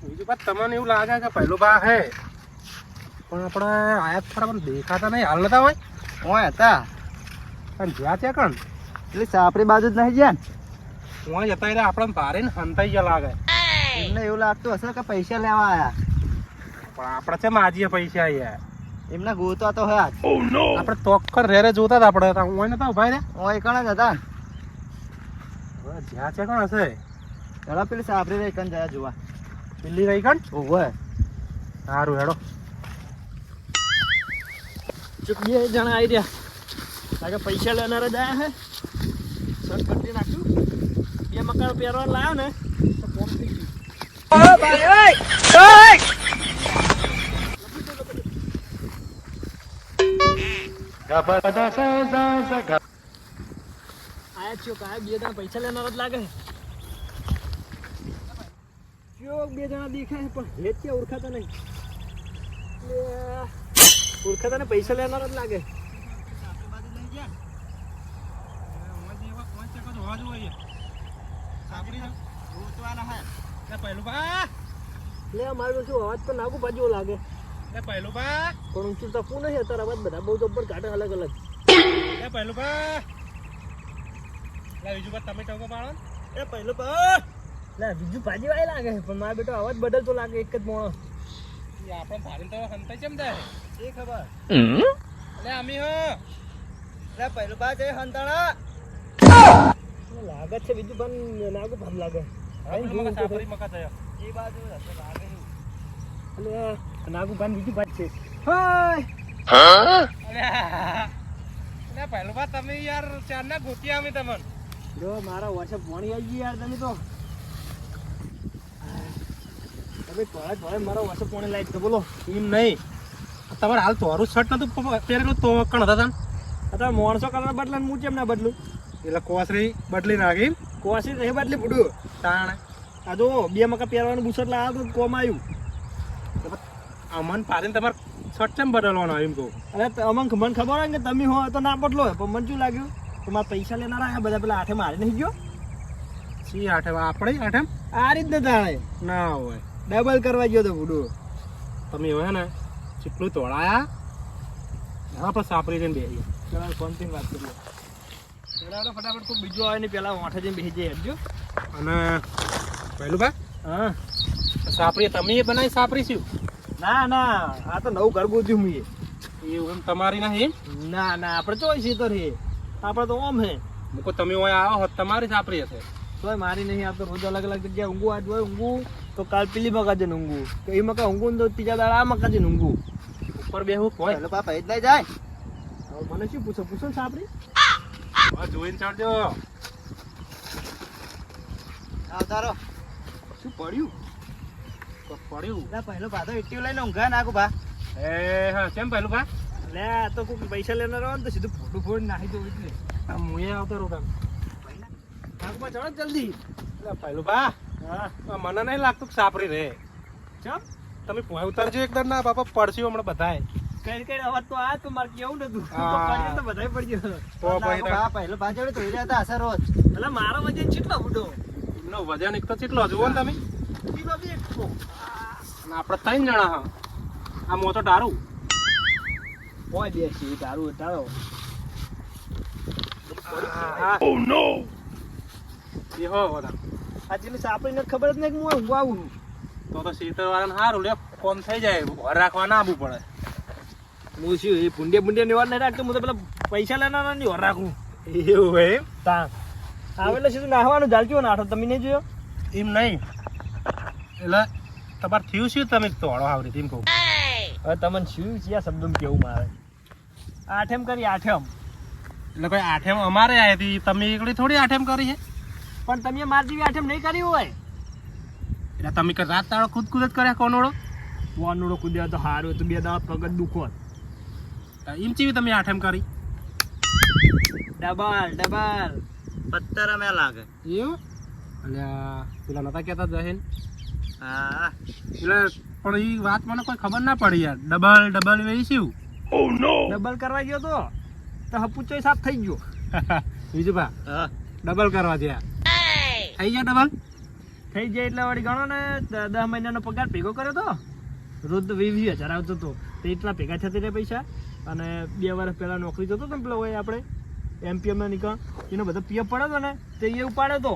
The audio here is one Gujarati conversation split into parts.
બીજું વાત તમને એવું લાગે કે પહેલો બા હે પણ આપણે આયા ખરા પણ દેખાતા નહીં હાલ નતા હોય ઓય હતા પણ જ્યાં ત્યાં કણ એટલે સાપરી બાજુ જ નહીં ગયા હું જતા રહ્યા આપણને ભારે ને હંતાઈ ગયા લાગે એમને એવું લાગતું હશે કે પૈસા લેવા આયા પણ આપણે છે માજીએ પૈસા યાર એમને ગોતવા તો હે આજ આપણે તોખર રેરે જોતા હતા આપણે હું નતા ઉભા રહ્યા ઓય કણ જ હતા હવે જ્યાં છે કણ હશે ચલો પેલી સાપરી રહી કણ જયા જોવા દિલ્હી રહી કણ ઓવે સારું હેડો ચૂપ બે જણા આવી રહ્યા લાગે પૈસા લેનારા જ આયા હે શર્ટ બદલી નાખ્યું બે મકાન પહેરવા લાવ્યો ને તો કોમ થઈ ગયું આયા છો કાય બે જણા પૈસા લેનારા જ લાગે ચો બે જણા દેખાય પણ હેત કે ઓળખાતા નહીં ઓળખાતા ને પૈસા લેનારા જ લાગે લે મારું શું અવાજ તો નાગુ બાજુ લાગે પહેલું બા પણ ઊંચું ટપવું નહીં અત્યારે અવાજ બધા બહુ જબ્બર કાઢે અલગ અલગ પહેલું બા બીજું બા તમે ટોકો પાડો એ પહેલું લે બીજું ભાજી વાય લાગે પણ મારો બેટો અવાજ બદલતો લાગે એક જ મોણો આપણે ભારે તો હંતાઈ કેમ થાય એ ખબર એટલે અમી હો લે પહેલું બા જય હંતાણા લાગે છે બીજું પણ નાગુ ભામ લાગે સાપરી મકા થયો એ બાજુ હશે લાગે એટલે નાગુ ભાન બીજું ભાત છે હાય અલ્યા પહેલું બા તમે યાર ચાર ના ગોતી અમે તમને જો મારા વોટ્સએપ પાણી આવી ગઈ યાર તમે તો તમે થોડા મારા વોટ્સએપ પાણી લાઈટ તો બોલો એમ નહીં તમારે હાલ તોરું શર્ટ નતું પહેરેલું તો કણ હતા તને અત્યારે માણસો કલર બદલે હું કેમ ના બદલું એટલે કોસરી બદલી નાખી કોશી નહીં બદલી પડ્યું તાણે આ જો બે મકા પહેરવાનું બુસટ લાવ્યો તો કોમ આવ્યું અમન પાડીને તમારે શર્ટ કેમ બદલવાનો એમ કહું અરે મને ખબર હોય કે તમે હો તો ના બદલો પણ મને શું લાગ્યું તો મારા પૈસા લેનારા આયા બધા પેલા આઠે મારી નહીં ગયો સી આઠે આપણે આઠેમ આ રીતને જાણે ના હોય ડબલ કરવા ગયો તો બુડો તમે હોય ને ચીટલું તોડાયા હા પછી સાપરી જઈને બેસી ચાલો ફોનથી વાત કરીએ ચડાડો ફટાફટ કોઈ બીજો આવે ને પેલા વાંઠે જઈને બેસી જાય હટજો અને પહેલું બા હા સાપરી તમે એ બનાવી સાપરી શું ના ના આ તો નવું ઘર ગોત્યું મેં એવું એમ તમારી નહીં ના ના આપણે ચોઈ છે તો રે આપણે તો ઓમ હે મૂકો તમે હોય આવો હોત તમારી સાપરી હશે તોય મારી નહીં આ તો રોજ અલગ અલગ જગ્યાએ ઊંઘું આજ હોય ઊંઘું તો કાલ પેલી મકા જઈને ઊંઘું તો એ મકા ઊંઘું તો ત્રીજા દાડા આ મકા જઈને ઊંઘું ઉપર બેહું હોય એટલે બાપા જ નહીં જાય હવે મને શું પૂછો ને સાપરી જોઈને ચડજો આવતારો શું પડ્યું પડ્યું ના પહેલો ભાતો એક્ટિવ લઈને ઊંઘા નાખું ભા એ હા કેમ પહેલું બા લે આ તો કોઈ પૈસા લેનાર હોય ને તો સીધું ફોટું ફોડ નાખી દઉં એટલે હું આવતો રહું તમે નાખું ચડો જલ્દી પહેલું બા હા મને નહીં લાગતું કે સાપરી રે ચમ તમે પોય ઉતરજો એકદમ ના બાપા પડશે હમણાં બધાય કઈ અવાજ તો આ તો મારે કેવું નતું હા. પડ્યું તો બધાય પડ્યું તો પછી ભા પહેલો ભા જોડે ધોઈ રહ્યા હતા હશે રોજ એટલે મારો વજન કેટલો બુડો એમનો વજન એક તો કેટલો જુઓ ને તમે કિલો બી એકસો અને આપણે 3 જણા હા આ મોટો ટારું ઓય બેસી તારું તારો ઓ નો એ હો વડા આ જેની સાપડીને ખબર જ નહીં કે હું ઊંઘવા આવું તો સીટર વાળાને સારું લે કોમ થઈ જાય ઘર રાખવા ના આવવું પડે હું શું એ ભૂંડિયા ની વાર નહીં રાખતો હું તો પેલા પૈસા લેનારા ની વાર રાખું એવું હોય એમ તા આવે એટલે સીધું નાહવાનું જાલચો નાઠો તમે નહીં જોયો એમ નહીં એટલે તમારે થયું શું તમે તોડો આવડી એમ કહું હવે તમને શું છે આ શબ્દમાં કેવું મારે આઠેમ કરી આઠેમ એટલે કોઈ આઠેમ અમારે આવી હતી તમે એકડી થોડી આઠેમ કરી છે પણ તમે મારી જેવી આઠેમ નહીં કરી હોય એટલે તમે કે રાત તાળો ખુદ જ કર્યા કોનોડો વાનુડો કુદ્યા તો હારું તો બે દાડા પગત દુખો એમ ચીવી તમે આઠેમ કરી ડબલ પત્તર અમે લાગે એવું અલ્યા પેલા નતા કહેતા જહેન હા એટલે પણ એ વાત મને કોઈ ખબર ના પડી યાર ડબલ વેઈ શું ડબલ કરવા ગયો તો હપુચો સાફ થઈ ગયો બીજું બા હા ડબલ કરવા ગયા થઈ ગયા ડબલ થઈ જાય એટલે વળી ગણો ને 10 મહિનાનો પગાર ભેગો કર્યો તો રોજ તો 20,000 આવતો હતો તો એટલા ભેગા થતા રહ્યા પૈસા અને 2 વર્ષ પહેલા નોકરી જતો હતો ને પેલો હોય આપણે એમપીએમનો નીકળ એનો બધો પીએફ પડ્યો હતો ને તે એ ઉપાડ્યો હતો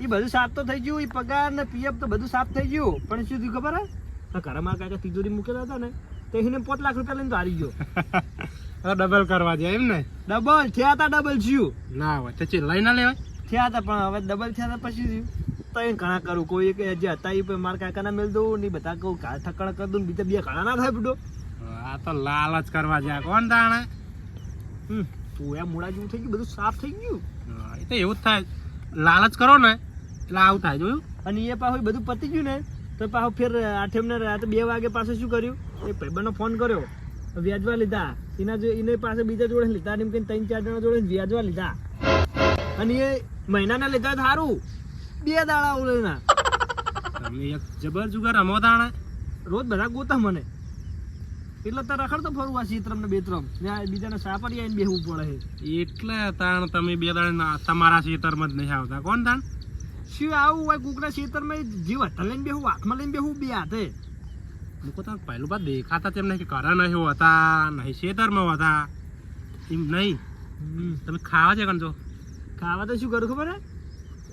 એ બધું સાફ તો થઈ ગયું એ પગાર ને પીએફ તો બધું સાફ થઈ ગયું પણ શું થયું ખબર હે તો ઘરમાં કાકા તિજોરી મૂકેલા હતા ને તો એને 5 લાખ રૂપિયા લઈને તો હારી ગયો ડબલ કરવા જાય એમ ને ડબલ થયા હતા ડબલ થયું ના હોય તો લઈ ના લેવાય થયા હતા પણ હવે ડબલ થયા હતા પછી થયું તો એ ઘણા કરું કોઈ કે જે હતા એ મારા કાકાના મેળ દઉં ને બધા કહું ઘા ઠકણ કરી દઉં બીજા 2 ઘણા ના થાય બધો આ તો લાલચ કરવા જાય કોણ તાણે તું એમ મોડા જેવું થઈ ગયું બધું સાફ થઈ ગયું એ તો એવું જ થાય લાલચ કરો ને એટલે આવું થાય જોયું અને એ પાછું બધું પતી ગયું ને તો પાછું ફેર આઠમને રાતે 2 વાગે પાસે શું કર્યું એ ભાઈબંધનો ફોન કર્યો વ્યાજવા લીધા એને પાસે બીજા જોડે લીધા એમ કહીને 3-4 જણા જોડે વ્યાજવા લીધા અને એ મહિનાના લીધા સારું 2 દાડા ઉલેના તમે એક જબર જુગાર રમો તાણે રોજ બધા ગોતા મને એટલે તો રખડતો ફરું આ સીતરમ ને બેતરમ બીજાને સાપરી આવીને બેહવું પડે એટલે તાણ તમે 2 દાડા તમારા ખેતરમાં જ નહીં આવતા કોણ તાણ શું આવું હોય કુકડા ખેતરમાં જીવ હથા લઈને બેહું હાથમાં લઈને બેહું 2 હાથે લોકો તો પહેલું બાદ દેખાતા તેમ નહીં કે ઘરે નહીં હતા નહીં ખેતરમાં હતા એમ નહીં તમે ખાવા છે કણજો ખાવા તો શું કરું ખબર હે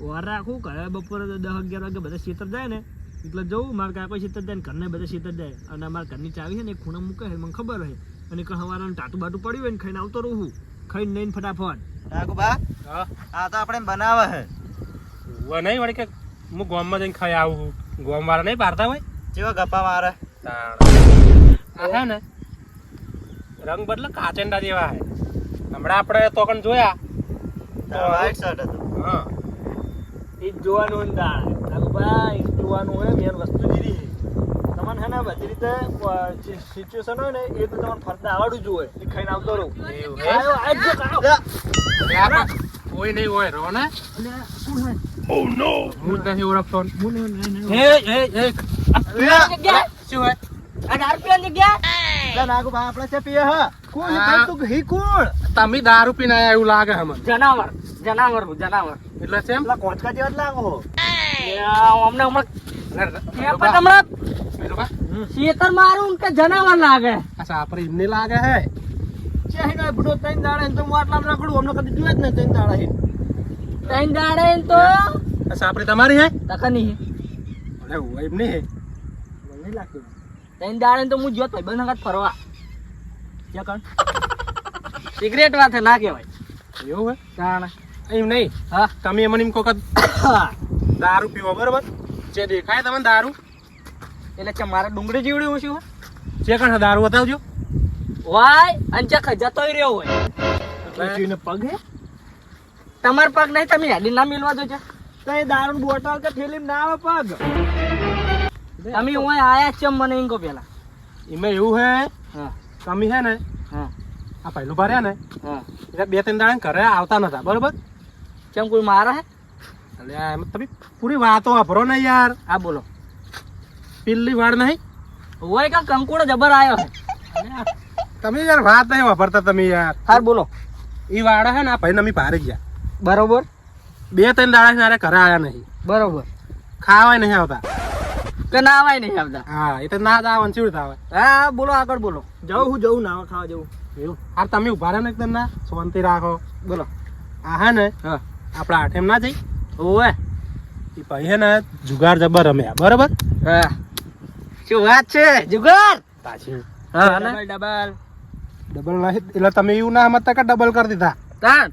વાર રાખું ઘરે બપોરે 10-11 વાગે બધા ખેતર જાય ને એટલે જવું મારા કાકો ખેતર જાય ને ઘરને બધા ખેતર જાય અને અમારા ઘરની ચાવી છે ને એક ખૂણા મૂકે છે મને ખબર હોય અને હવારનું ટાટું બાટું પડ્યું હોય ને ખાઈને આવતો રહું ખાઈને નહીં ફટાફટ બા આ તો આપણે બનાવે હે નહીં વળી કે હું ગામમાં જઈને ખાઈ આવું ગામ વાળા નહીં પાડતા હોય જેવા ગપ્પા મારે હે ને રંગ બદલે કાચંડા જેવા હે હમણાં આપણે તો કણ જોયા વ્હાઈટ શર્ટ હતું હા એ જ જોવાનું હોય દાળ ભાઈ એ જોવાનું હોય મેન વસ્તુ જીરી તમને હે ને બધી રીતે સિચ્યુએશન હોય ને એ તો તમને ફરતા આવડવું જોઈએ એ ખાઈને આવતો રહું કોઈ નહીં હોય રો ને શું હે હું જ નથી ઓળખતો શું હોય આપણે છે પીએ હા કોણ ભાઈ તું હી કોણ તમે દારૂ પીને આયા એવું લાગે હમણાં જનાવર એટલે છે એમ પેલા કોચકા જેવા જ લાગો ખેતર મારું કે જનાવર લાગે અચ્છા આપણે એમને લાગે હે ચાહીનો બડો 3 દાડે તો હું આટલા રખડું અમને કદી જોયા જ ને 3 દાડા હે 3 દાડે તો અચ્છા આપણે તમારી હે તકની અરે એમની હે નહીં લાગતું 3 દાડે તો હું જોત ભાઈ બંધ વખત ફરવા ક્યાં કણ સિગરેટ વાત ના કહેવાય એવું હે કાણ એમ નહીં હા તમે મને એમ કહો કે દારૂ પીવો બરોબર જે દેખાય તમને દારૂ એટલે કે મારા ડુંગળી જીવડી હું શું જે કણ દારૂ બતાવજો વાય અંચા ખજાતોય રહ્યો હોય એટલે પગ હે તમાર પગ નહીં તમે હેડી ના મિલવા દો છે તો એ દારૂ બોટલ કે થેલી ના આવે પગ તમે ઓય આયા છે મને ઇંગો પેલા એમાં એવું હે હા તમે હે ને હા આ પહેલું ભર્યા ને હા એટલે 2-3 દાડા ઘરે આવતા નતા બરોબર કેમ કોઈ મારા હે એટલે એમ તમે પૂરી વાતો વાપરો ને યાર હા બોલો પીલી વાળ નહીં ઓય કા કંકુડો જબર આયો હે તમે યાર વાત નહીં વાપરતા તમે યાર હાર બોલો ઈ વાળા હે ને આ ભાઈ અમે ભારી ગયા બરોબર 2-3 દાડા સારે ઘરે આયા નહીં બરોબર ખાવાય નહીં આવતા કે ના આવાય નહીં આવતા હા એ તો ના જ આવે ચીડ આવે હા બોલો આગળ બોલો જવું નાવા ખાવા જવું એવું આ તમે ઉભા રહે ને એકદમ ના શાંતિ રાખો બોલો આ હે ને હા આપડા આઠેમ ના જઈ ઓવે એ ભાઈ હે ને જુગાર જબર રમ્યા બરોબર હા શું વાત છે જુગાર પાછી હા ડબલ ડબલ નહીં એટલે તમે એવું ના સમજતા કે ડબલ કરી દીધા તાન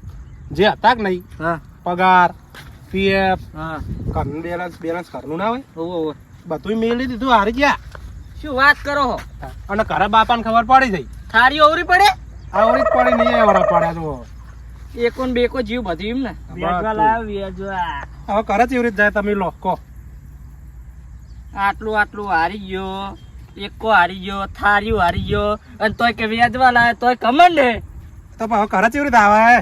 જે હતા કે નહીં હા પગાર પીએફ હા ઘરનું બેલેન્સ ઘરનું ના હોય ઓવે બધું મેળવી દીધું હારી ગયા શું વાત કરો હો અને ઘરે બાપાને ખબર પડી જઈ થારી ઓવરી પડે આવડી જ પડી નહીં એવડા પડ્યા તો એકો ને બેકો જીવ બધું એમ ને વેચવા લાવ વેચવા હવે ઘરે જ એવી રીતે જાય તમે લો કહો આટલું હારી ગયો એકો હારી ગયો થાર્યું હારી ગયો અને તોય કે વેચવા લાવે તોય કમંડ તો હવે ઘરે જ એવી રીતે આવે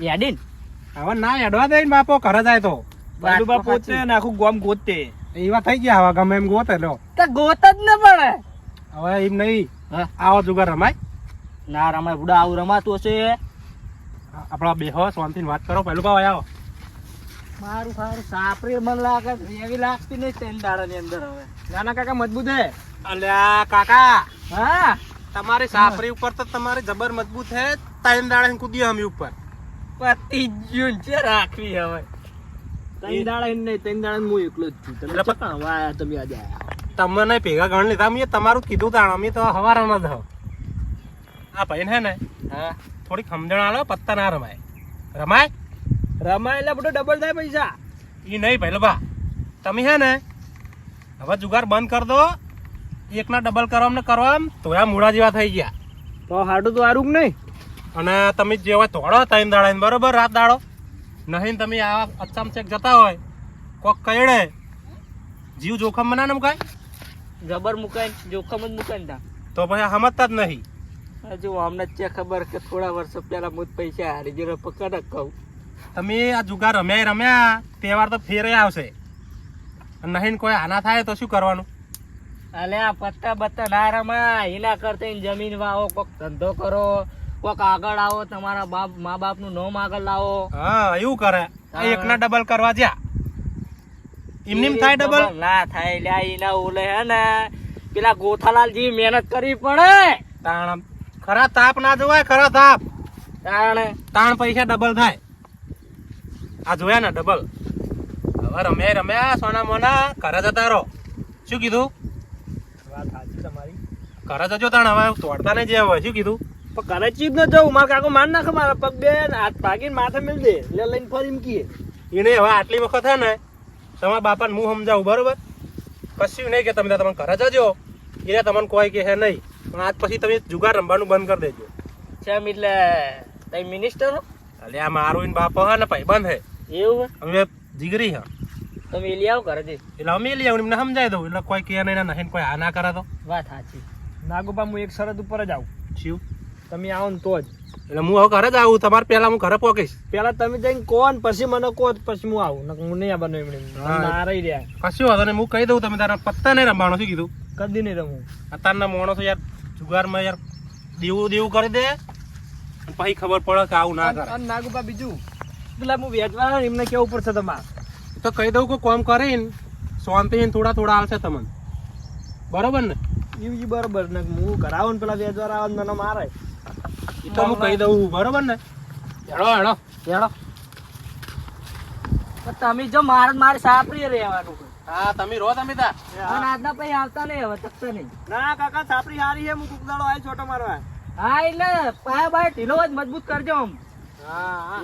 યાડીન હવે ના એડવા દે ને બાપો ઘરે જાય તો બાલુબા પોતે ને આખું ગોમ ગોતે એવા થઈ ગયા હવે ગમે એમ ગોતે લો તો ગોત જ ન પડે હવે એમ નહીં હા આવો જુગાર રમાય ના રમાય બુડા આવું રમાતું હશે આપડા બેહો શાંતિની વાત કરો પહેલું ભાવ આવો મારું સારું સાપરી મને લાગે એવી લાગતી નહીં ત્રણ દાડાની અંદર હવે નાના કાકા મજબૂત હે અલ્યા કાકા હા તમારી સાપરી ઉપર તો તમારી જબર મજબૂત હે 3 દાડા કૂદી અમે ઉપર પતિ જ્યું છે રાખવી હવે ત્રણ દાડા નહીં ત્રણ દાડા હું એકલો જ છું તમે એટલે ચકા વાયા તમે આજે આયા તમને ભેગા ગણ લીધા મેં તમારું જ કીધું તાણ અમે તો હવારમાં જ આ ભાઈ હે ને હા થોડીક સમજણ આલો પત્તા ના રમાય રમાય રમાય એટલે બધું ડબલ થાય પૈસા એ નહીં ભાઈ બા તમે હે ને હવે જુગાર બંધ કરી દો એકના ડબલ કરવા તો આ મૂળા જેવા થઈ ગયા તો હાડું તો હારું નહીં અને તમે જેવા તોડો 3 દાડા બરોબર રાત દાડો નહીં તમે આ અચામચેક જતા હોય કોક કઈડે જીવ જોખમ ના મુકાય જબર મુકાય જોખમ જ મુકાય ને તો પછી સમજતા જ નહીં હજુ અમને છે ખબર કે થોડા વર્ષો પહેલા મુજ પૈસા હારી ગયો પકડ કહું તમે આ જુગાર રમ્યા તહેવાર તો ફેરે આવશે અને નહીં કોઈ આના થાય તો શું કરવાનું અલે આ પત્તા બત્તા ના રમાય એના કરતા જમીન વાવો કોક ધંધો કરો કોક આગળ આવો તમારા મા બાપ નું નામ આગળ લાવો હા એવું કરે આ એકના ડબલ કરવા જ્યાં એમની થાય ડબલ ના થાય લ્યા એના ઓલે હે ને પેલા ગોથાલાલ જેવી મહેનત કરવી પડે તાણ ખરા તાપ ના જોવાય ખરા તાપ તાણ પૈસા ડબલ થાય આ જોયા ને ડબલ હવે રમ્યા સોના મોના ઘરે જતા રહો શું કીધું વાત સાચી તમારી ઘરે જજો તાણ હવે તોડતા નહીં જે હોય શું કીધું પણ ઘરે ચીજ ન જવું મારા કાકો માર નાખે મારા પગ બે હાથ ભાગીને માથે મિલ દે એટલે લઈને ફરી એમ કીએ એને હવે આટલી વખત હે ને તમારા બાપાને હું સમજાવું બરોબર કશું નહીં કે તમે ઘરે જજો એને તમને કોઈ કે હે નહીં પણ આજ પછી તમે જુગાર રમવાનું બંધ કરી દેજો કેમ એટલે તમે મિનિસ્ટર હો એટલે આ મારું બાપો હે ને ભાઈબંધ હે એવું અમે જીગરી હે તમે લઈ આવો ઘરે એટલે અમે લઈ આવું એમને સમજાવી દઉં એટલે કોઈ કે નહીં નહીં કોઈ આ ના કરે તો વાત સાચી નાગોબા હું એક શરત ઉપર જ આવું શું તમે આવો ને તો જ એટલે હું હવે ઘરે જ આવું તમારે પહેલા હું ઘરે પહોંચીશ પેલા તમે જઈને કોણ પછી મને કહો પછી હું આવું નકર હું નહીં આવવાનું એમણે ના રહી રહ્યા કશું વાંધો નહીં હું કહી દઉં તમે તારા પત્તા નહીં રમવાનો શું કીધું કદી નહીં રમું અત્યારના માણસો યાર જુગારમાં યાર દેવું કરી દે અને પછી ખબર પડે કે આવું ના કરે નાગોબા બીજું પેલા હું વેચવા એમને કેવું પડશે તમારે તો કહી દઉં કે કોમ કરીને શાંતિ થોડા આવશે તમને બરોબર ને એ બરોબર ને હું ઘર આવું ને પેલા વેચવા આવે મને મારે એ તો હું કહી દઉં બરોબર ને હેડો તમે જો મારી સાપરી રહેવાનું હા તમે રહો તમે તાર આજના પછી આવતા નહીં હવે તકતા નહીં ના કાકા સાપરી હારી છે હું કુકદાડો આવી છોટો મારવા હા એટલે પાયા બાય ઢીલો જ મજબૂત કરજો આમ હા